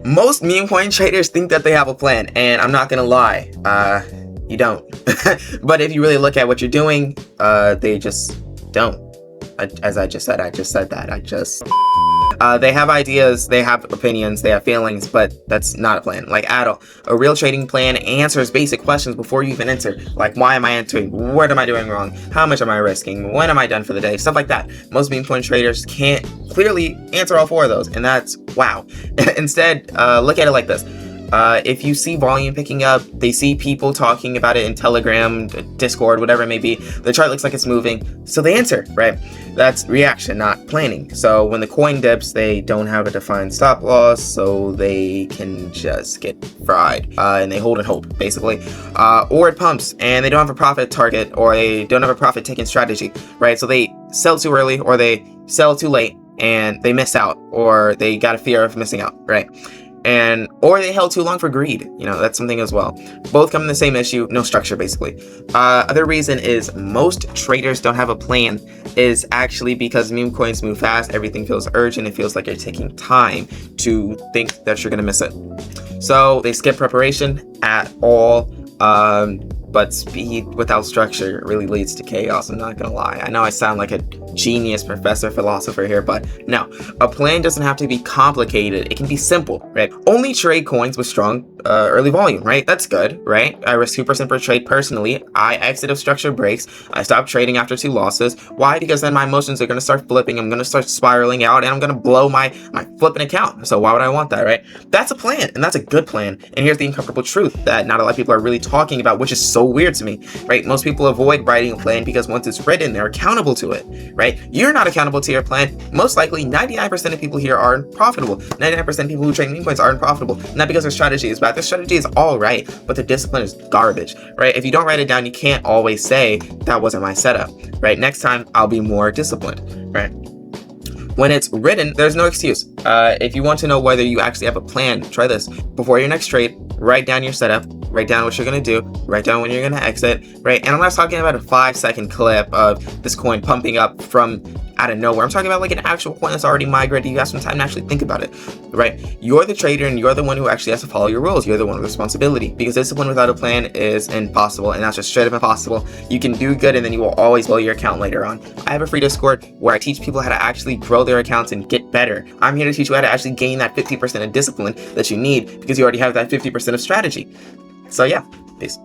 Most meme coin traders think that they have a plan, and I'm not gonna lie, you don't. But if you really look at what you're doing, they just don't. As I just said that. They have ideas, they have opinions, they have feelings, but that's not a plan, like at all. A real trading plan answers basic questions before you even enter, like why am I entering, what am I doing wrong, how much am I risking, when am I done for the day, stuff like that. Most meme coin traders can't clearly answer all four of those, and that's wow. Instead, look at it like this. If you see volume picking up, they see people talking about it in Telegram, Discord, whatever it may be, the chart looks like it's moving, so they enter, right? That's reaction, not planning. So when the coin dips, they don't have a defined stop loss, so they can just get fried, and they hold and hope, basically. Or it pumps, and they don't have a profit target, or they don't have a profit taking strategy, right? So they sell too early, or they sell too late, and they miss out, or they got a fear of missing out, right? Or they held too long for greed. That's something as well. Both come in the same issue, no structure, basically. Other reason is most traders don't have a plan is actually because meme coins move fast, everything feels urgent, it feels like you're taking time to think that you're gonna miss it. So they skip preparation at all, but speed without structure really leads to chaos, I'm not gonna lie. I know I sound like a genius professor, philosopher here, but no, a plan doesn't have to be complicated, it can be simple, right? Only trade coins with strong early volume, right? That's good, right? I risk 2% per trade personally, I exit if structure breaks, I stop trading after 2 losses. Why? Because then my emotions are gonna start flipping, I'm gonna start spiraling out, and I'm gonna blow my flipping account. So why would I want that, right? That's a plan, and that's a good plan. And here's the uncomfortable truth that not a lot of people are really talking about, which is so weird to me, right? Most people avoid writing a plan because once it's written, they're accountable to it, right? You're not accountable to your plan. Most likely 99% of people here aren't profitable. 99% of people who trade meme coins aren't profitable. Not because their strategy is bad. Their strategy is all right, but the discipline is garbage, right? If you don't write it down, you can't always say that wasn't my setup, right? Next time I'll be more disciplined, right? When it's written, there's no excuse. If you want to know whether you actually have a plan, try this. Before your next trade, write down your setup, write down what you're gonna do, write down when you're gonna exit, right? And I'm not talking about a 5-second clip of this coin pumping up from out of nowhere. I'm talking about like an actual coin that's already migrated. You have some time to actually think about it, right? You're the trader and you're the one who actually has to follow your rules. You're the one with responsibility, because discipline without a plan is impossible, and that's just straight up impossible. You can do good and then you will always blow your account later on. I have a free Discord where I teach people how to actually grow their accounts and get better. I'm here to teach you how to actually gain that 50% of discipline that you need, because you already have that 50% of strategy. So yeah, peace.